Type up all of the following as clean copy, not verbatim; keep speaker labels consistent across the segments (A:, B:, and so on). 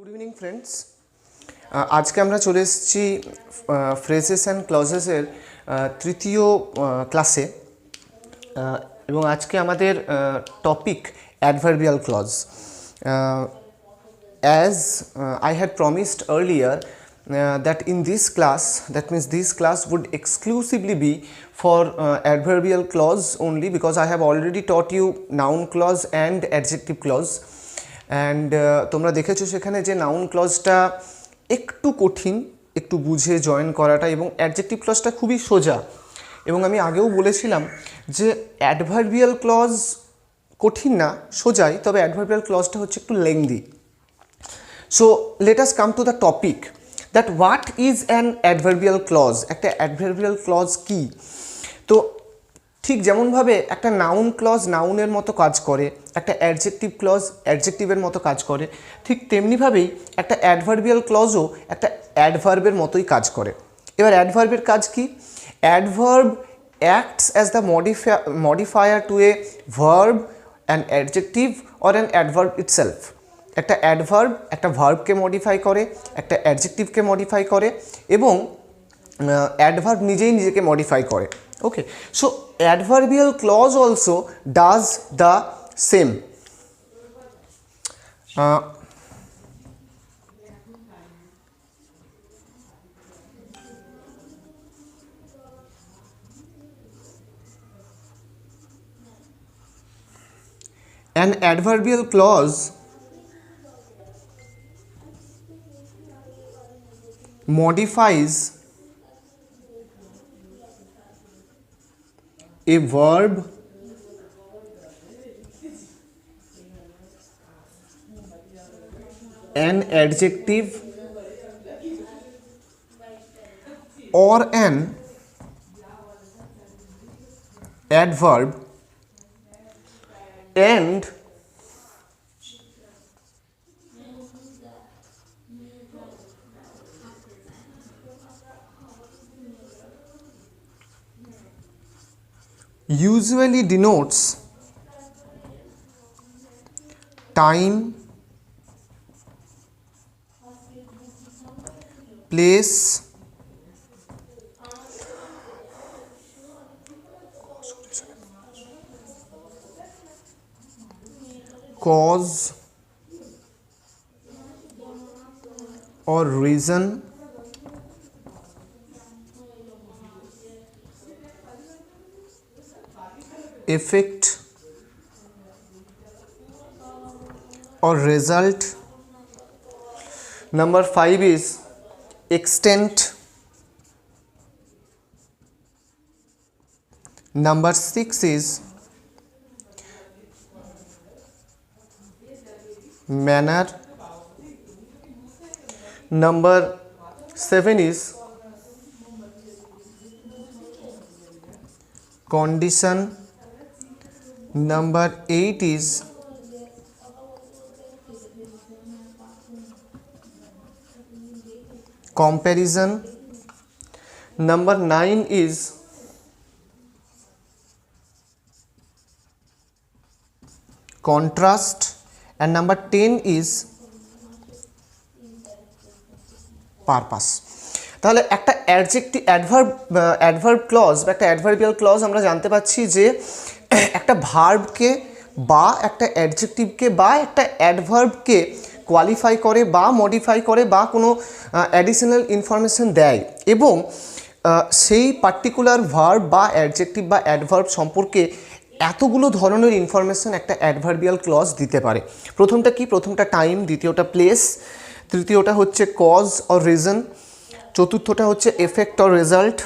A: Good evening friends. আজকে আমরা চলে এসেছি ফ্রেজেস অ্যান্ড ক্লজেসের তৃতীয় ক্লাসে এবং আজকে আমাদের topic adverbial clause. As I had promised earlier that in this class, that means this class would exclusively be for adverbial clause only, because I have already taught you noun clause and adjective clause. And তোমরা দেখেছো সেখানে যে noun ক্লজটা একটু কঠিন, একটু বুঝে join করাটা, এবং অ্যাডজেক্টিভ ক্লজটা খুবই সোজা। এবং আমি আগেও বলেছিলাম যে অ্যাডভার্বিয়াল ক্লজ কঠিন না, সোজাই, তবে অ্যাডভার্বিয়াল ক্লজটা হচ্ছে একটু lengthy. So let us come to the topic that what is an adverbial clause. একটা অ্যাডভার্বিয়াল ক্লজ কী? তো ঠিক যেমনভাবে একটা নাউন ক্লজ নাউনের মতো কাজ করে, একটা অ্যাডজেক্টিভ ক্লজ অ্যাডজেক্টিভের মতো কাজ করে, ঠিক তেমনিভাবেই একটা অ্যাডভার্বিয়াল ক্লজও একটা অ্যাডভার্বের মতোই কাজ করে। এবার অ্যাডভার্বের কাজ কি? Adverb acts as the modifier to a verb, an adjective or an adverb itself. একটা অ্যাডভার্ব একটা ভার্বকে মডিফাই করে, একটা অ্যাডজেক্টিভকে মডিফাই করে, এবং অ্যাডভার্ব নিজেই নিজেকে মডিফাই করে। Okay, so adverbial clause also does the same. An adverbial clause modifies a verb an adjective or an adverb and usually denotes time, place, cause or reason, effect or result. Number 5 is extent. Number 6 is manner. Number 7 is condition. Number 8 is comparison. Number 9 is contrast, and number 10 is purpose. তাহলে একটা adverb clause বা একটা adverbial clause আমরা জানতে পাচ্ছি যে একটা ভার্বকে বা একটা অ্যাডজেক্টিভকে বা একটা অ্যাডভার্বকে কোয়ালিফাই করে বা মডিফাই করে বা কোনো অ্যাডিশনাল ইনফরমেশন দেয়, এবং সেই পার্টিকুলার ভার্ব বা অ্যাডজেক্টিভ বা অ্যাডভার্ব সম্পর্কে এতগুলো ধরনের ইনফরমেশন একটা অ্যাডভার্বিয়াল ক্লজ দিতে পারে। প্রথমটা কি? প্রথমটা টাইম, দ্বিতীয়টা প্লেস, তৃতীয়টা হচ্ছে কজ অর রিজন, চতুর্থটা হচ্ছে effect or result,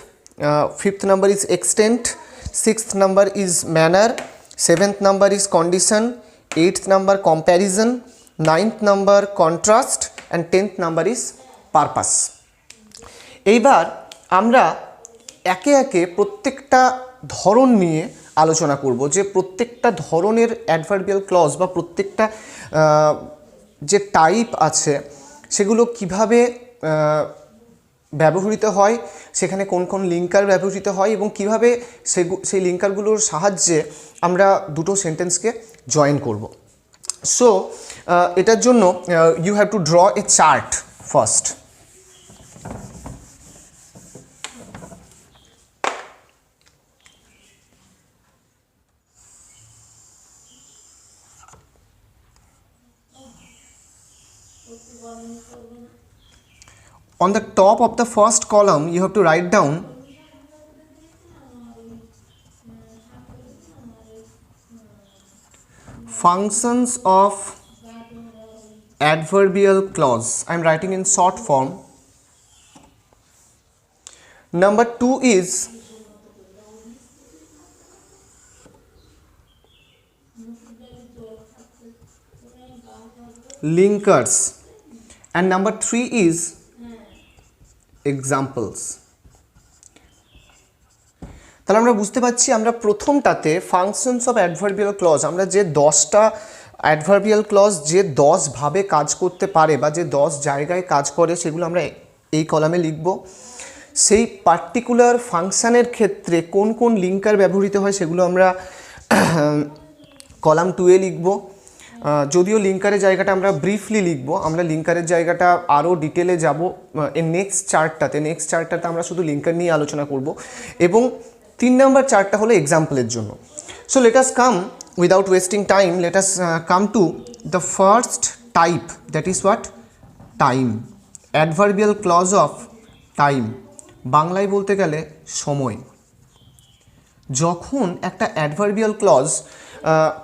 A: fifth number is extent, sixth number is manner, seventh number is condition, eighth number comparison, ninth number contrast, and 10th number is purpose. এইবার আমরা একে একে প্রত্যেকটা ধরন নিয়ে আলোচনা করব, যে প্রত্যেকটা ধরনের অ্যাডভার্বিয়াল ক্লজ বা প্রত্যেকটা যে টাইপ আছে সেগুলো কিভাবে ব্যবহৃত হয়, সেখানে কোন কোন লিঙ্কার ব্যবহৃত হয়, এবং কিভাবে সেই লিঙ্কারগুলোর সাহায্যে আমরা দুটো সেন্টেন্সকে জয়েন করব। সো এটার জন্য you have to draw a chart first. On the top of the first column you have to write down functions of adverbial clause. I am writing in short form. Number 2 is linkers and number 3 is examples. তাহলে আমরা বুঝতে পারছি আমরা প্রথমটাতে functions of adverbial clause, আমরা যে 10টা adverbial clause যে 10 ভাবে কাজ করতে পারে বা যে 10 জায়গায় কাজ করে সেগুলো আমরা এই কলামে লিখব। সেই পার্টিকুলার ফাংশনের ক্ষেত্রে কোন কোন লিঙ্কার ব্যবহৃত হয় সেগুলো আমরা কলাম 2 এ লিখব। যদিও লিঙ্কারের জায়গাটা আমরা ব্রিফলি লিখব, আমরা লিঙ্কারের জায়গাটা আরও ডিটেলে যাব এর নেক্সট চার্টটাতে আমরা শুধু লিঙ্কার নিয়ে আলোচনা করব। এবং 3 নম্বর চার্টটা হলো এক্সাম্পলের জন্য। So let us come without wasting time, let us come to the first type, that is what? Time. Adverbial clause of time, বাংলায় বলতে গেলে সময়। যখন একটা অ্যাডভার্বিয়াল ক্লজ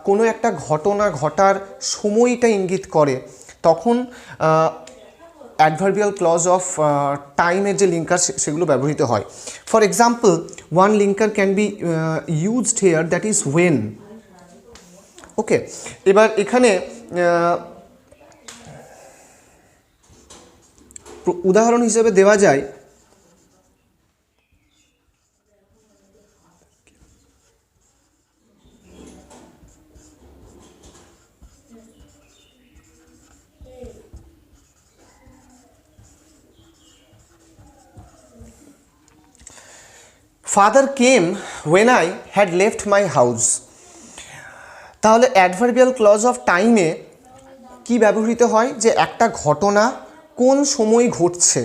A: কোনো একটা ঘটনা ঘটার সময়টা ইঙ্গিত করে তখন অ্যাডভার্বিয়াল ক্লজ অফ টাইমের যে লিঙ্কার সেগুলো ব্যবহৃত হয়। For example, one linker can be used here, that is when. Okay, এবার এখানে উদাহরণ হিসেবে দেওয়া যায় father came when I had left my house. তাহলে অ্যাডভার্বিয়াল ক্লজ অফ টাইমে কি ব্যবহৃত হয়? যে একটা ঘটনা কোন সময় ঘটছে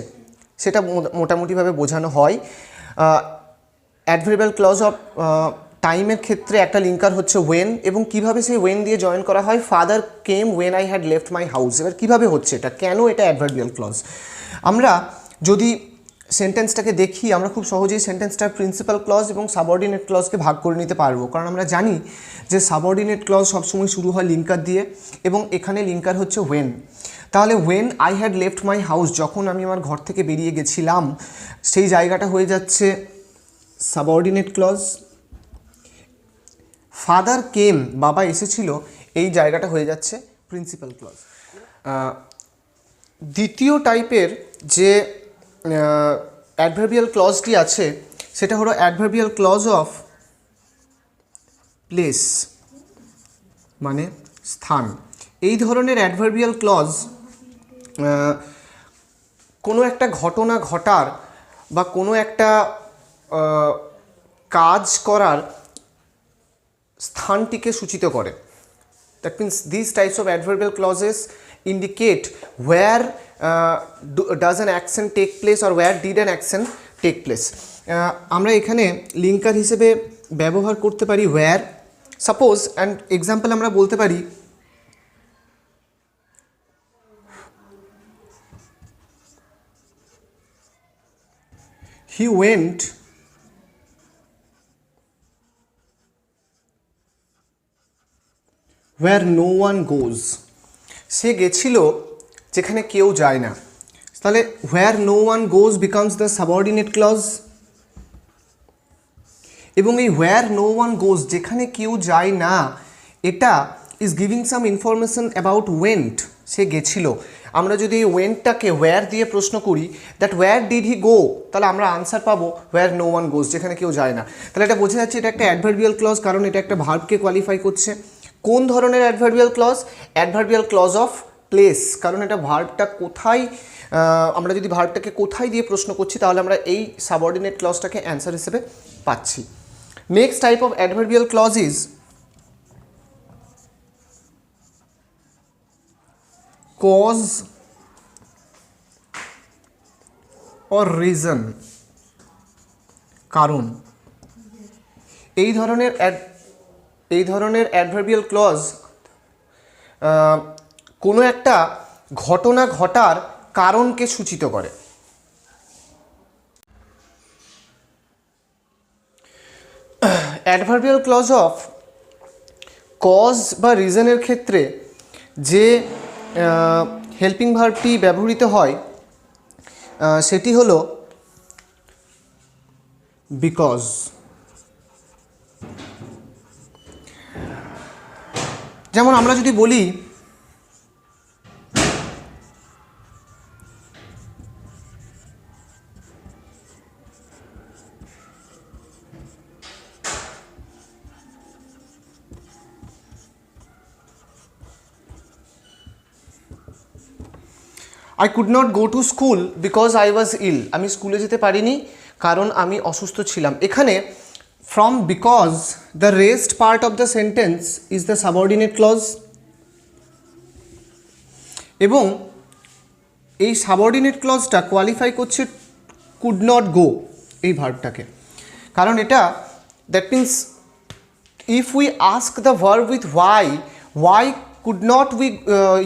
A: সেটা মোটামুটিভাবে বোঝানো হয়। অ্যাডভার্বিয়াল ক্লজ অফ টাইমের ক্ষেত্রে একটা লিঙ্কার হচ্ছে ওয়েন, এবং কিভাবে সেই ওয়েন দিয়ে জয়েন করা হয়? Father came when I had left my house. এবার কীভাবে হচ্ছে এটা, কেন এটা অ্যাডভার্বিয়াল ক্লজ? আমরা যদি সেন্টেন্সটাকে দেখি আমরা খুব সহজেই সেন্টেন্সটার প্রিন্সিপাল ক্লজ এবং সাবঅর্ডিনেট ক্লজকে ভাগ করে নিতে পারবো, কারণ আমরা জানি যে সাবঅর্ডিনেট ক্লজ সবসময় শুরু হয় লিঙ্কার দিয়ে এবং এখানে লিঙ্কার হচ্ছে ওয়েন। তাহলে when I had left my house, যখন আমি আমার ঘর থেকে বেরিয়ে গেছিলাম, সেই জায়গাটা হয়ে যাচ্ছে সাবঅর্ডিনেট ক্লজ। ফাদার কেম, বাবা এসেছিল, এই জায়গাটা হয়ে যাচ্ছে প্রিন্সিপাল ক্লজ। দ্বিতীয় টাইপের যে অ্যাডভার্বিয়াল ক্লজটি আছে সেটা হলো অ্যাডভার্বিয়াল ক্লজ অফ প্লেস, মানে স্থান। এই ধরনের অ্যাডভার্বিয়াল ক্লজ কোনো একটা ঘটনা ঘটার বা কোনো একটা কাজ করার স্থানটিকে সূচিত করে। That means this types of adverbial clauses indicate where does an action take place or where did an action take place. আমরা এখানে লিঙ্কার হিসেবে ব্যবহার করতে পারি where. সাপোজ অ্যান্ড এক্সাম্পল আমরা বলতে পারি he went where no one goes. সে গেছিল যেখানে কেউ যায় না। তাহলে where no one goes becomes the subordinate clause, এবং এই where no one goes, যেখানে কেউ যায় না, এটা is giving some information about went, সে গেছিল। আমরা যদি এই wentটাকে where দিয়ে প্রশ্ন করি, that where did he go, তাহলে আমরা আনসার পাবো where no one goes, যেখানে কেউ যায় না। তাহলে এটা বোঝা যাচ্ছে এটা একটা অ্যাডভার্বিয়াল ক্লজ, কারণ এটা একটা ভার্বকে কোয়ালিফাই করছে। কোন ধরনের adverbial clause? Adverbial clause of place, কারণ এটা ভার্বটা কোথায়, আমরা যদি ভার্বটাকে কোথায় দিয়ে প্রশ্ন করছি তাহলে আমরা এই সাবঅর্ডিনেট ক্লজটাকে অ্যান্সার হিসেবে পাচ্ছি। Next type of adverbial clause is cause or reason, কারণ। এই ধরনের অ্যাডভার্বিয়াল ক্লজ কোনো একটা ঘটনা ঘটার কারণকে সূচিত করে। অ্যাডভার্বিয়াল ক্লজ অফ কজ বা রিজনের ক্ষেত্রে যে হেল্পিং ভার্বটি ব্যবহৃত হয় সেটি হলো বিকজ। যেমন আমরা যদি বলি I could not go to school because I was ill. আমি স্কুলে যেতে পারিনি কারণ আমি অসুস্থ ছিলাম। এখানে from because the rest part of the sentence is the subordinate clause এবং এই সাবঅর্ডিনেট ক্লজটা কোয়ালিফাই করছে কুড নট গো এই ভার্বটাকে, কারণ এটা that means if we ask the verb with why could not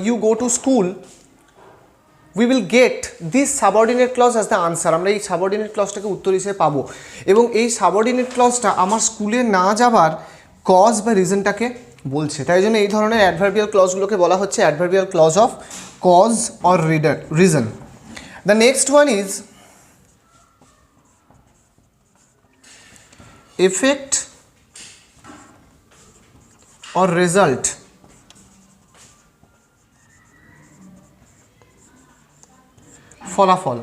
A: you go to school, we will get this subordinate clause as the answer. আমরা এই সাবঅর্ডিনেট ক্লজটাকে উত্তর হিসেবে পাবো এবং এই সাবঅর্ডিনেট ক্লজটা আমার স্কুলে না যাবার কজ বা রিজনটাকে বলছে। তাই জন্য এই ধরনের অ্যাডভার্বিয়াল ক্লজগুলোকে বলা হচ্ছে adverbial clause of cause or reason. The next one is effect or result. ফলাফল।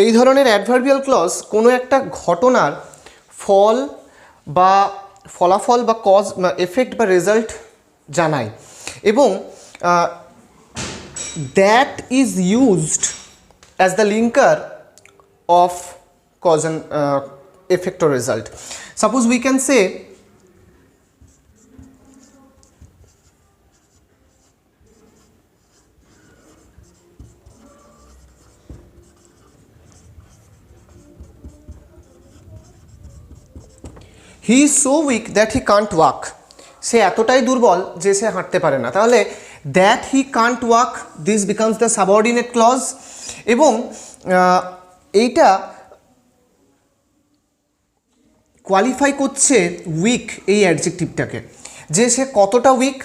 A: এই ধরনের অ্যাডভার্বিয়াল ক্লজ কোনো একটা ঘটনার ফল বা ফলাফল বা কজ এফেক্ট বা রেজাল্ট জানায় এবং that is used as the linker of cause and effect or result. Suppose we can say he is so weak that he can't walk. সে এতটাই দুর্বল যে সে হাঁটতে পারে না। তাহলে that he can't walk, this becomes the subordinate clause এবং এইটা কোয়ালিফাই করছে উইক এই অ্যাডজেক্টিভটাকে, যে সে কতটা উইক,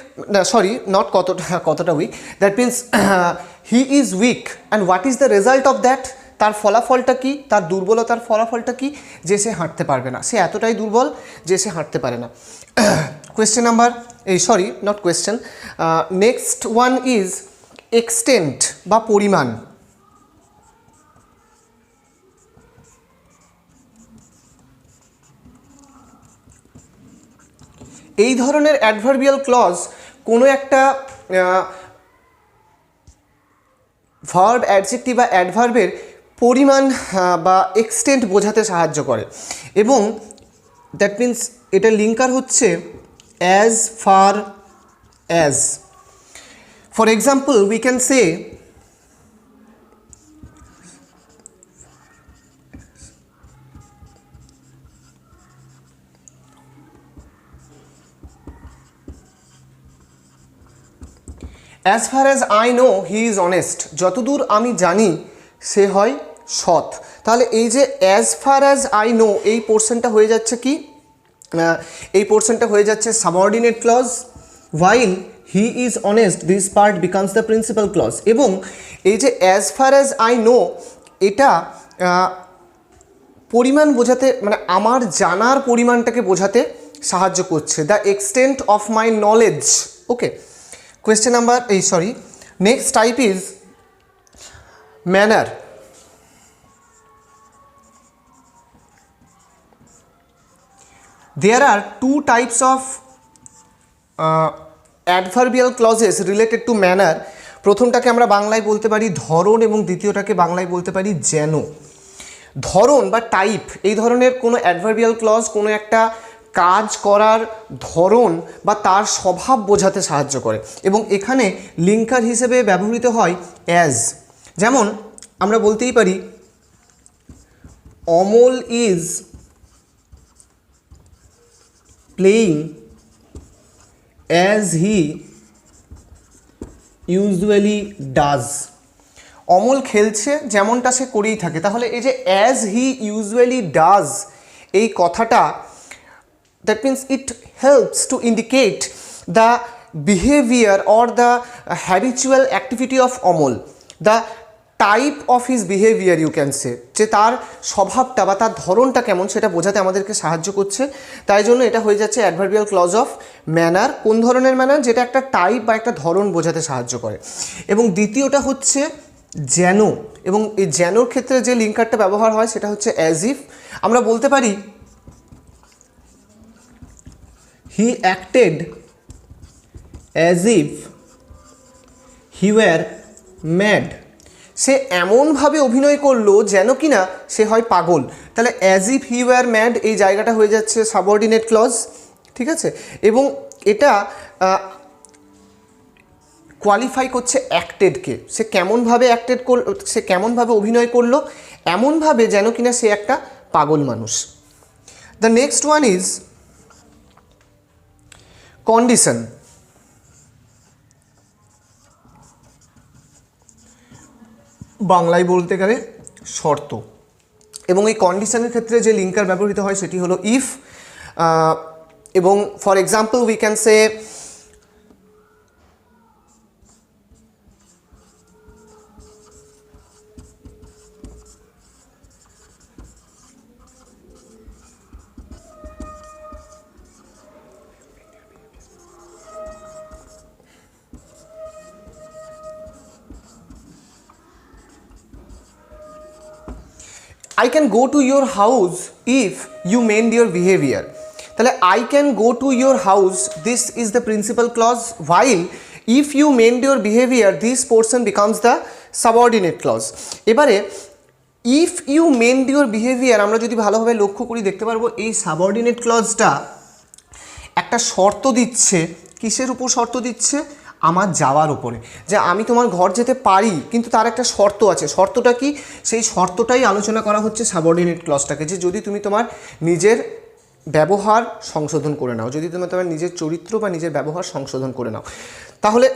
A: সরি নট কতটা weak, that means he is weak and what is the result of that, তার ফলাফলটা কি, তার দুর্বলতার ফলাফলটা কি, যে সে হাঁটতে পারবে না, সে এতটাই দুর্বল যে সে হাঁটতে পারে না। Question number not question, next one is extent বা পরিমাণ। এই ধরনের অ্যাডভার্বিয়াল ক্লজ কোনো একটা ভার্ব, অ্যাডজেক্টিভ বা অ্যাডভার্বের পরিমাণ বা এক্সটেন্ট বোঝাতে সাহায্য করে এবং দ্যাট মিন্স এটা লিঙ্কার হচ্ছে as far as. For example we can say as far as I know he is honest. যতদূর আমি জানি সে হয় সৎ। তাহলে এই যে as far as I know এই পোর্শনটা হয়ে যাচ্ছে কি, এই পোর্শনটা হয়ে যাচ্ছে subordinate clause, while he is honest this part becomes the principal clause এবং এই যে as far as I know এটা পরিমাণ বোঝাতে, মানে আমার জানার পরিমাণটাকে বোঝাতে সাহায্য করছে, the extent of my knowledge. Okay, question number next type is manner. There are two types of adverbial clauses related to manner. প্রথমটাকে আমরা বাংলায় বলতে পারি ধরন এবং দ্বিতীয়টাকে বাংলায় বলতে পারি যেন। ধরন বা টাইপ, এই ধরনের কোনো অ্যাডভার্বিয়াল ক্লজ কোনো একটা কাজ করার ধরন বা তার স্বভাব বোঝাতে সাহায্য করে এবং এখানে লিঙ্কার হিসেবে ব্যবহৃত হয় অ্যাজ। যেমন আমরা বলতেই পারি Amal is playing as he usually does. Amal খেলছে যেমনটা সে করেই থাকে। তাহলে এই যে অ্যাজ হি ইউজুয়ালি ডাজ এই কথাটা, that means it helps to indicate the behavior or the habitual activity of Amol, the type of his behavior you can say, যে তার স্বভাবটা বা তার ধরনটা কেমন সেটা বোঝাতে আমাদেরকে সাহায্য করছে। তাই জন্য এটা হয়ে যাচ্ছে অ্যাডভার্বিয়াল ক্লজ অফ ম্যানার। কোন ধরনের ম্যানার? যেটা একটা টাইপ বা একটা ধরন বোঝাতে সাহায্য করে। এবং দ্বিতীয়টা হচ্ছে যেন, এবং এই যেনর ক্ষেত্রে যে লিঙ্কারটা ব্যবহার হয় সেটা হচ্ছে অ্যাজ ইফ। আমরা বলতে পারি he acted as if he were mad, সে এমনভাবে অভিনয় করলো যেন কিনা সে হয় পাগল। তাহলে as if he were mad এই জায়গাটা হয়ে যাচ্ছে সাবঅর্ডিনেট ক্লজ, ঠিক আছে। এবং এটা কোয়ালিফাই করছে অ্যাক্টেডকে, সে কেমনভাবে সে কেমনভাবে অভিনয় করলো, এমনভাবে যেন কিনা সে একটা পাগল মানুষ। The next one is condition. বাংলায় বলতে গেলে শর্ত। এবং এই কন্ডিশনের ক্ষেত্রে যে লিঙ্কার ব্যবহৃত হয় সেটি হলো ইফ। এবং for example we can say I can go to your house if you mend your behavior. তাহলে I can go to your house, this is the principal clause, while if you mend your behavior this portion becomes the subordinate clause. এবারে if you mend your behavior আমরা যদি ভালোভাবে লক্ষ্য করি দেখতে পারবো এই সাবঅর্ডিনেট ক্লজটা একটা শর্ত দিচ্ছে। কিসের উপর শর্ত দিচ্ছে? আমার যাওয়ার উপরে, যে আমি তোমার ঘর যেতে পারি, কিন্তু তার একটা শর্ত আছে। শর্তটা কি? সেই শর্তটাই আলোচনা করা হচ্ছে সাবঅর্ডিনেট ক্লজটাকে, যে যদি তুমি তোমার নিজের ব্যবহার সংশোধন করে নাও, যদি তুমি তোমার নিজের চরিত্র বা নিজের ব্যবহার সংশোধন করে নাও, তাহলে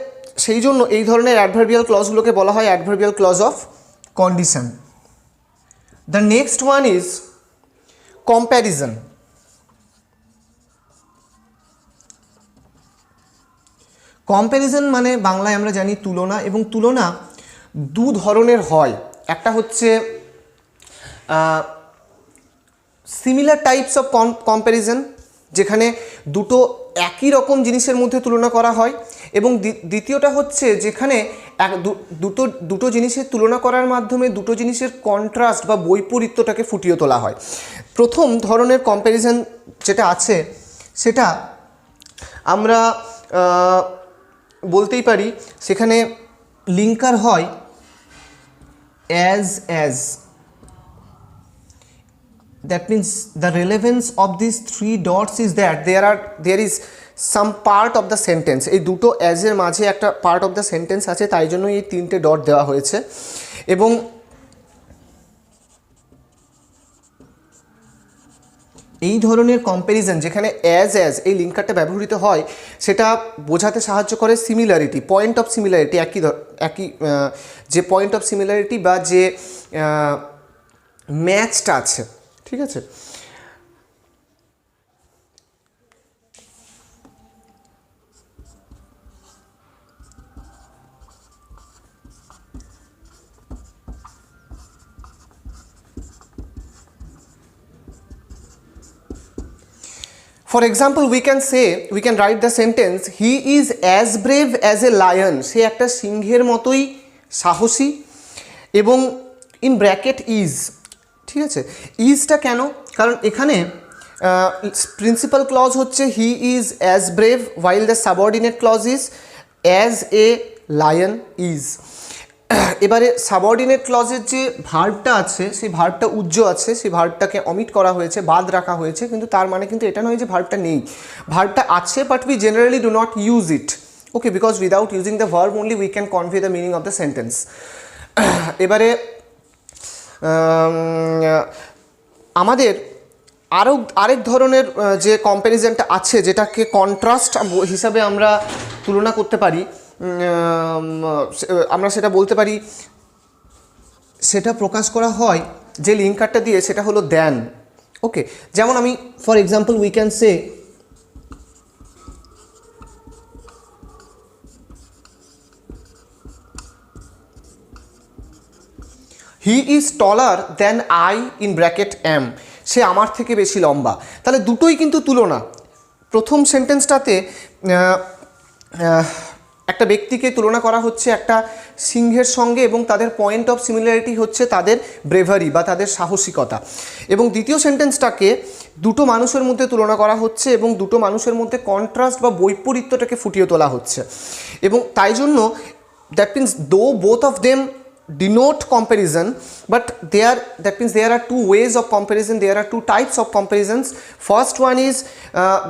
A: সেই জন্য এই ধরনের অ্যাডভার্বিয়াল ক্লজগুলোকে বলা হয় adverbial clause of condition. The next one is comparison. Comparison মানে বাংলায় আমরা জানি তুলনা, এবং তুলনা দু ধরনের হয়। একটা হচ্ছে সিমিলার টাইপস অফ কম্প্যারিজন, যেখানে দুটো একই রকম জিনিসের মধ্যে তুলনা করা হয়, এবং দ্বিতীয়টা হচ্ছে যেখানে দুটো জিনিসের তুলনা করার মাধ্যমে দুটো জিনিসের কন্ট্রাস্ট বা বৈপরীত্যটাকে ফুটিয়ে তোলা হয়। প্রথম ধরনের কম্প্যারিজন যেটা আছে সেটা আমরা বলতেই পারি সেখানে লিঙ্কার হয় as. That means the relevance of these three dots is that there is some part of the sentence, এই দুটো অ্যাজের মাঝে একটা পার্ট অফ দ্য সেন্টেন্স আছে, তাই জন্য এই তিনটে ডট দেওয়া হয়েছে। এবং এই ধরনের কম্প্যারিজন যেখানে অ্যাজ এই লিঙ্কারটা ব্যবহৃত হয় সেটা বোঝাতে সাহায্য করে সিমিলারিটি, পয়েন্ট অফ সিমিলারিটি, একই যে পয়েন্ট অফ সিমিলারিটি বা যে ম্যাচটা আছে, ঠিক আছে। For example, we can write the sentence, he is as brave as a lion, সে একটা সিংহের মতোই সাহসী, এবং ইন ব্র্যাকেট ইজ, ঠিক আছে। ইজটা কেন? কারণ এখানে প্রিন্সিপাল ক্লজ হচ্ছে he is as brave, while the subordinate clause is as a lion is. এবারে সাবঅর্ডিনেট ক্লজের যে ভার্বটা আছে সেই ভার্বটা উজ্জ্ব আছে, সেই ভার্বটাকে অমিট করা হয়েছে, বাদ রাখা হয়েছে, কিন্তু তার মানে কিন্তু এটা নয় যে ভার্বটা নেই, ভার্বটা আছে, but we generally do not use it, okay, because without using the verb only we can convey the meaning of the sentence. এবারে আমাদের আরেক ধরনের যে কম্প্যারিজনটা আছে, যেটাকে কন্ট্রাস্ট হিসাবে আমরা তুলনা করতে পারি, আমরা সেটা বলতে পারি, সেটা প্রকাশ করা হয় যে লিঙ্কারটা দিয়ে, সেটা হলো দ্যান, ওকে। যেমন আমি for example we can say he is taller than I in bracket am, সে আমার থেকে বেশি লম্বা। তাহলে দুটোই কিন্তু তুলনা। প্রথম সেন্টেন্সটাতে একটা ব্যক্তিকে তুলনা করা হচ্ছে একটা সিংহের সঙ্গে, এবং তাদের পয়েন্ট অফ সিমিলারিটি হচ্ছে তাদের ব্রেভারি বা তাদের সাহসিকতা। এবং দ্বিতীয় সেন্টেন্সটাকে দুটো মানুষের মধ্যে তুলনা করা হচ্ছে, এবং দুটো মানুষের মধ্যে কন্ট্রাস্ট বা বৈপরীত্যটাকে ফুটিয়ে তোলা হচ্ছে। এবং তাই জন্য দ্যাট মিন্স দো both of them denote comparison, but that means there are two ways of comparison, there are two types of comparisons. First one is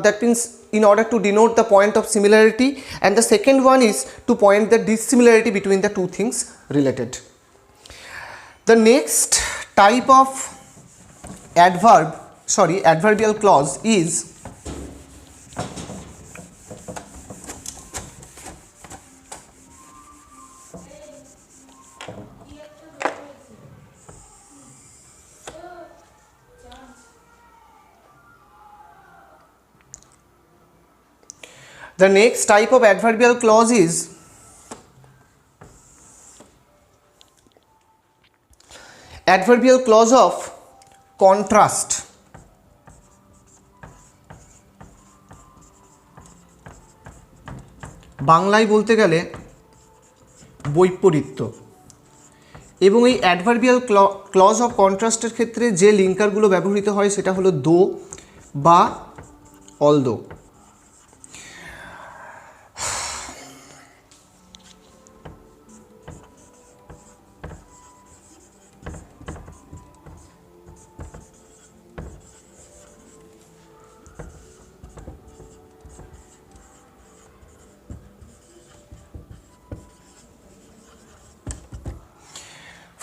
A: that means in order to denote the point of similarity, and the second one is to point the dissimilarity between the two things related. The next type of adverbial clause is the next type of adverbial clause is adverbial clause of contrast. বাংলায় বলতে গেলে বৈপরীত্য। এবং এই adverbial clause of কন্ট্রাস্টের ক্ষেত্রে যে লিঙ্কারগুলো ব্যবহৃত হয় সেটা হলো দো বা although.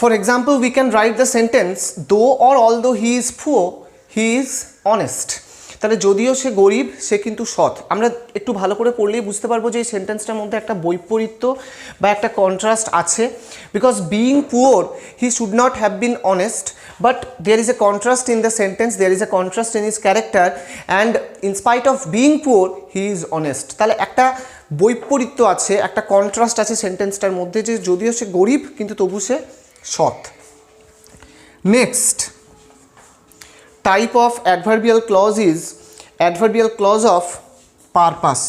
A: For example, we can write the sentence though or although he is poor, he is honest. তাহলে যদিও সে গরিব, সে কিন্তু সৎ। আমরা একটু ভালো করে পড়লেই বুঝতে পারবো যে এই সেন্টেন্সটার মধ্যে একটা বৈপরীত্য বা একটা কন্ট্রাস্ট আছে। Because being poor he should not have been honest, but there is a contrast in the sentence, there is a contrast in his character, and in spite of being poor he is honest. তাহলে একটা বৈপরীত্য আছে, একটা contrast আছে সেন্টেন্সটার মধ্যে, যে যদিও সে গরিব কিন্তু তবু সে সৎ। Next type of adverbial clause is adverbial clause of purpose,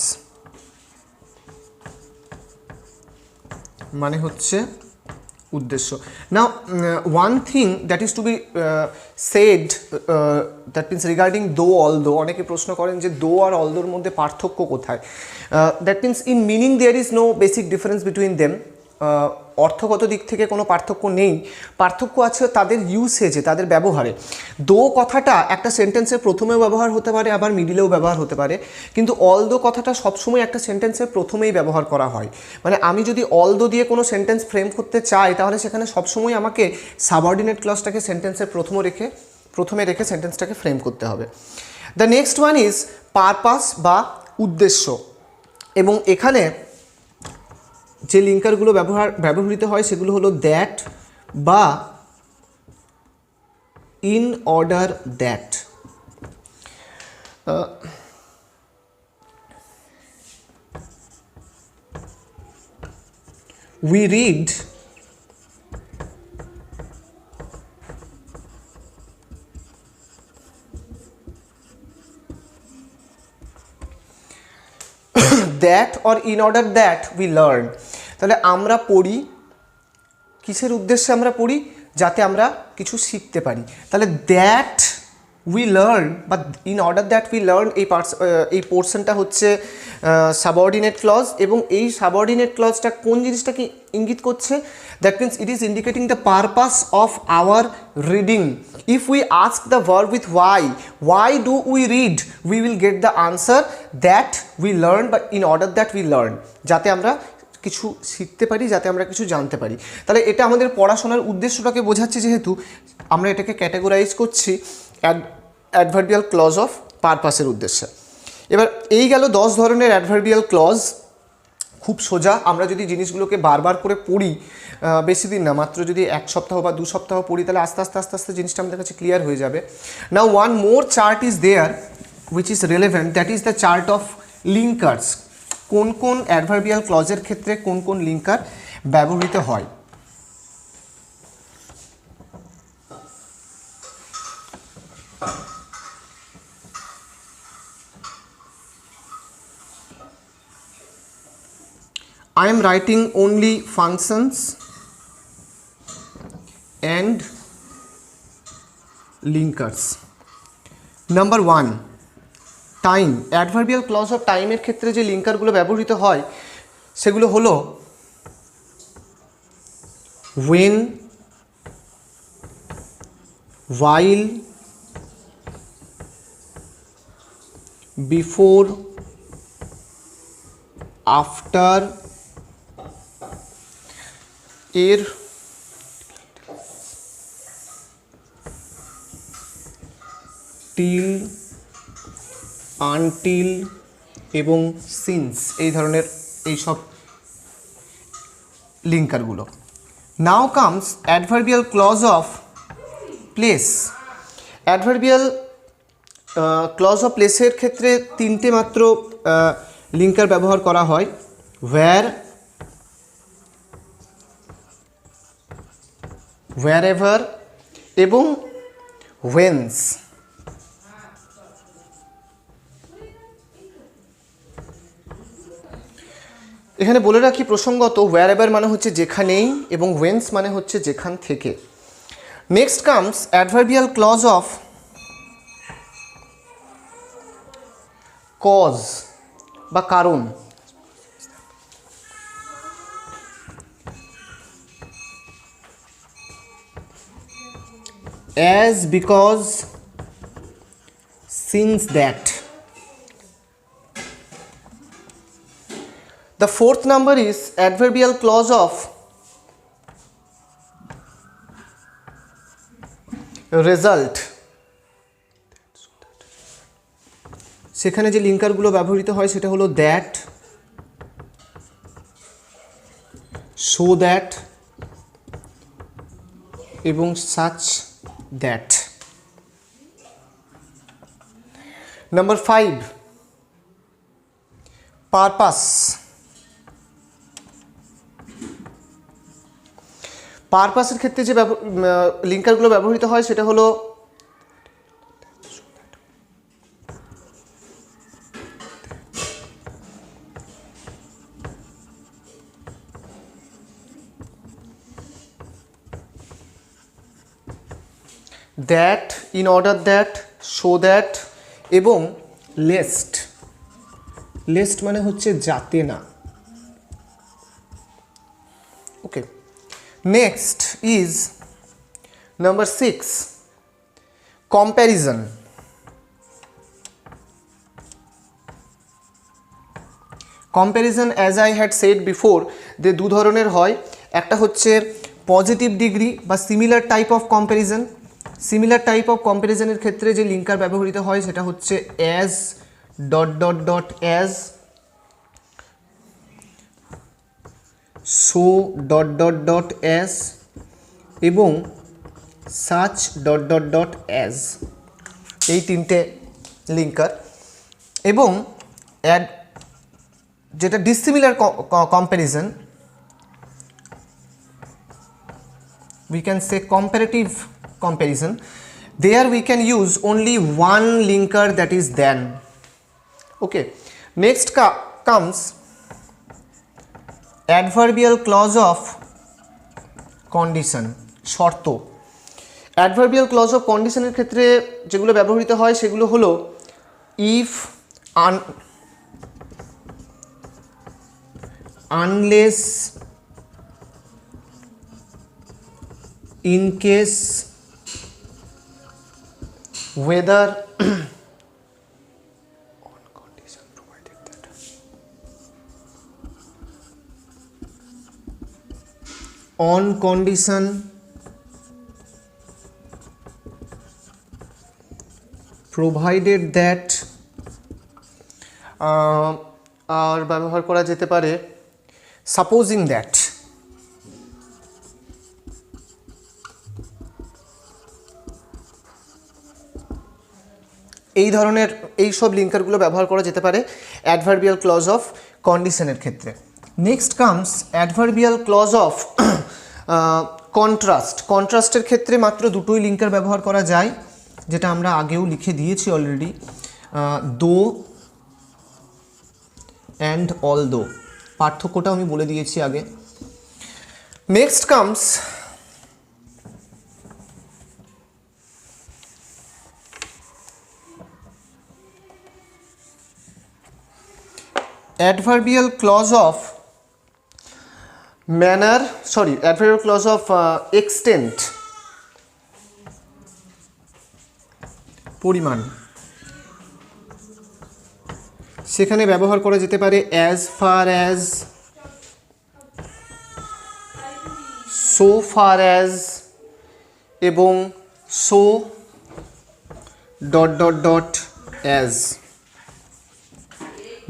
A: মানে হচ্ছে উদ্দেশ্য। Now one thing that is to be said, that means regarding though although, অনেকে প্রশ্ন করেন যে দো আর অলদোর মধ্যে পার্থক্য কোথায়। That means in meaning there is no basic difference between them. অর্থগত দিক থেকে কোনো পার্থক্য নেই, পার্থক্য আছে তাদের ইউসেজে, তাদের ব্যবহারে। দো কথাটা একটা সেন্টেন্সের প্রথমেও ব্যবহার হতে পারে, আবার মিডিলেও ব্যবহার হতে পারে, কিন্তু অলদো কথাটা সবসময় একটা সেন্টেন্সের প্রথমেই ব্যবহার করা হয়। মানে আমি যদি অলদো দিয়ে কোনো সেন্টেন্স ফ্রেম করতে চাই, তাহলে সেখানে সবসময় আমাকে সাবঅর্ডিনেট ক্লজটাকে সেন্টেন্সের প্রথমে রেখে সেন্টেন্সটাকে ফ্রেম করতে হবে। The next one is purpose উদ্দেশ্য। এবং এখানে যে লিঙ্কারগুলো ব্যবহৃত হয় সেগুলো হলো দ্যাট বা in order that. we read that or in order that we learn। তাহলে আমরা পড়ি কিসের উদ্দেশ্যে? আমরা পড়ি যাতে আমরা কিছু শিখতে পারি। তাহলে that we learn, but in order that we learn এই পোর্শনটা হচ্ছে সাবঅর্ডিনেট ক্লজ, এবং এই সাবঅর্ডিনেট ক্লজটা কোন জিনিসটাকে ইঙ্গিত করছে? That means it is indicating the purpose of our reading. If we ask the verb with why do we read, we will get the answer that we learn, but in order that we learn, যাতে আমরা কিছু শিখতে পারি, যাতে আমরা কিছু জানতে পারি। তাহলে এটা আমাদের পড়াশোনার উদ্দেশ্যটাকে বোঝাচ্ছে, যেহেতু আমরা এটাকে ক্যাটাগরাইজ করছি অ্যাডভার্বিয়াল ক্লজ অফ পারপাসের উদ্দেশ্যে। এবার এই গেল 10 ধরনের অ্যাডভার্বিয়াল ক্লজ। খুব সোজা, আমরা যদি জিনিসগুলোকে বারবার করে পড়ি, বেশি দিন না, মাত্র যদি 1 সপ্তাহ বা 2 সপ্তাহ পড়ি, তাহলে আস্তে আস্তে জিনিসটা আমাদের কাছে ক্লিয়ার হয়ে যাবে। Now one more chart is there which is relevant, that is the chart of linkers. কোন কোন অ্যাডভার্বিয়াল ক্লজের ক্ষেত্রে কোন কোন লিঙ্কার ব্যবহৃত হয়। I am writing only functions and linkers. Number 1, time. Adverbial clause of টাইমের ক্ষেত্রে যে লিঙ্কারগুলো ব্যবহৃত হয় সেগুলো হলো when, while, before, after, এর, till, until এবং since, এই ধরনের এইসব লিঙ্কারগুলো। Now comes adverbial clause of place. Adverbial clause of প্লেসের ক্ষেত্রে 3টে মাত্র লিঙ্কার ব্যবহার করা হয়, where, wherever এবং whence। এখানে বলে রাখি প্রসঙ্গত, wherever মানে হচ্ছে যেখানেই এবং whence মানে হচ্ছে যেখান থেকে। Next comes adverbial clause of cause বা কারণ। as, because, since, that। The fourth number is adverbial clause of result। সেখানে যে লিঙ্কারগুলো ব্যবহৃত হয় সেটা হলো that, so that এবং such that। Number 5, purpose। পারপাসের ক্ষেত্রে যে লিঙ্কারগুলো ব্যবহৃত হয় সেটা হলো that, in order that, so that এবং lest। lest মানে হচ্ছে যাতে না। Okay, next is number 6, comparison. Comparison as I had said before, যে 2 ধরনের হয়। একটা হচ্ছে পজিটিভ ডিগ্রি বা similar type of comparison. Similar type of কম্প্যারিজনের ক্ষেত্রে যে লিঙ্কার ব্যবহৃত হয় সেটা হচ্ছে as, dot dot dot as, so dot dot dot as এবং such dot dot dot as. এই 3টে লিঙ্কার। এবং যেটা dissimilar comparison, we can say comparative comparison, there we can use only one linker, that is than। Okay, next comes adverbial clause of condition, শর্ত। Adverbial clause of কন্ডিশনের ক্ষেত্রে যেগুলো ব্যবহৃত হয় সেগুলো হলো if, unless, in case, whether, on condition provided that, on condition provided that, আর ব্যবহার করা যেতে পারে সাপোজিং দ্যাট। এই ধরনের এইসব লিঙ্কারগুলো ব্যবহার করা যেতে পারে অ্যাডভার্বিয়াল ক্লজ অফ কন্ডিশনের ক্ষেত্রে। Next comes adverbial clause of contrast. কন্ট্রাস্টের ক্ষেত্রে মাত্র দুটোই লিঙ্কার ব্যবহার করা যায়, যেটা আমরা আগেও লিখে দিয়েছি অলরেডি, দো অ্যান্ড অল দো। পার্থক্যটা আমি বলে দিয়েছি আগে। Next comes adverbial clause of manner, sorry, adverbial clause of extent, পরিমাণ। সেখানে ব্যবহার করা যেতে পারে as far as, so far as এবং so dot dot dot as।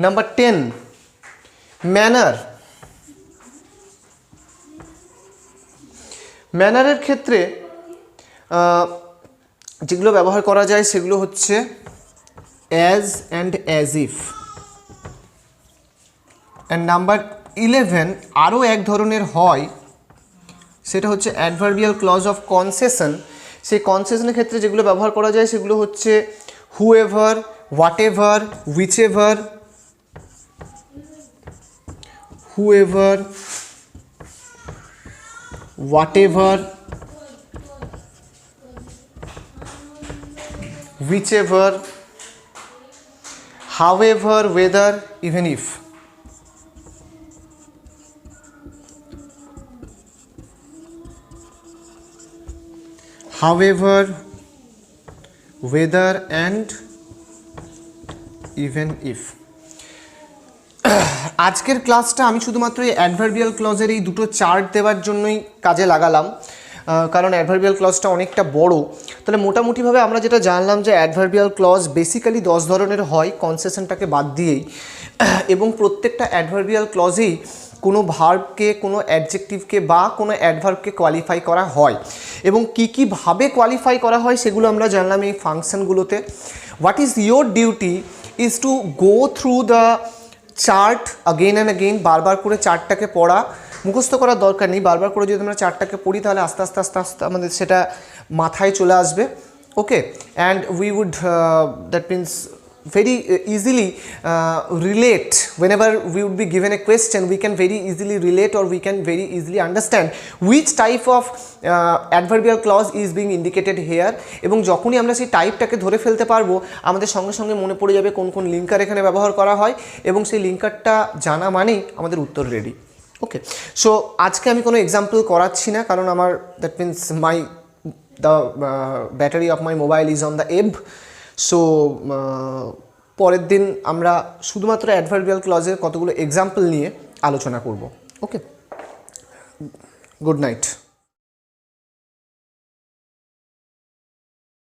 A: Number 10 manner. ম্যানারের ক্ষেত্রে যেগুলো ব্যবহার করা যায় সেগুলো হচ্ছে as and as if. And number 11 আরও এক ধরনের হয়, সেটা হচ্ছে অ্যাডভার্বিয়াল ক্লজ অফ কনসেশন। সেই কনসেশনের ক্ষেত্রে যেগুলো ব্যবহার করা যায় সেগুলো হচ্ছে whoever, whatever, whichever, whoever, whatever, whichever, however, whether, even if। however, whether and even if। আজকের ক্লাসটা আমি শুধুমাত্র এই অ্যাডভার্বিয়াল ক্লজের এই দুটো চার্ট দেওয়ার জন্যই কাজে লাগালাম, কারণ অ্যাডভার্বিয়াল ক্লজটা অনেকটা বড়। তাহলে মোটামুটিভাবে আমরা যেটা জানলাম যে অ্যাডভার্বিয়াল ক্লজ বেসিক্যালি 10 ধরনের হয় কনসেশনটাকে বাদ দিয়েই, এবং প্রত্যেকটা অ্যাডভার্বিয়াল ক্লজেই কোনো ভার্বকে, কোনো অ্যাডজেক্টিভকে বা কোনো অ্যাডভার্বকে কোয়ালিফাই করা হয়, এবং কীভাবে কোয়ালিফাই করা হয় সেগুলো আমরা জানলাম এই ফাংশনগুলোতে। What is your duty is to go through the chart again and again. বারবার করে চার্টটাকে পড়া, মুখস্থ করার দরকার নেই। বারবার করে যদি আমরা চার্টটাকে পড়ি তাহলে আস্তে আস্তে আস্তে আস্তে আমাদের সেটা মাথায় চলে আসবে। Okay, and we would that means very easily relate whenever we would be given a question. We can very easily relate, or we can very easily understand which type of adverbial clause is being indicated here, এবং যখনই আমরা সেই টাইপটাকে ধরে ফেলতে পারবো আমাদের সঙ্গে সঙ্গে মনে পড়ে যাবে কোন কোন লিঙ্কার এখানে ব্যবহার করা হয়, এবং সেই লিঙ্কারটা জানা মানেই আমাদের উত্তর রেডি। ওকে, সো আজকে আমি কোনো এক্সাম্পল করাচ্ছি না, কারণ আমার that means the battery of my mobile is on the ebb. So পরের দিন আমরা শুধুমাত্র অ্যাডভার্বিয়াল ক্লজের কতগুলো এক্সাম্পল নিয়ে আলোচনা করব। ওকে, গুড নাইট।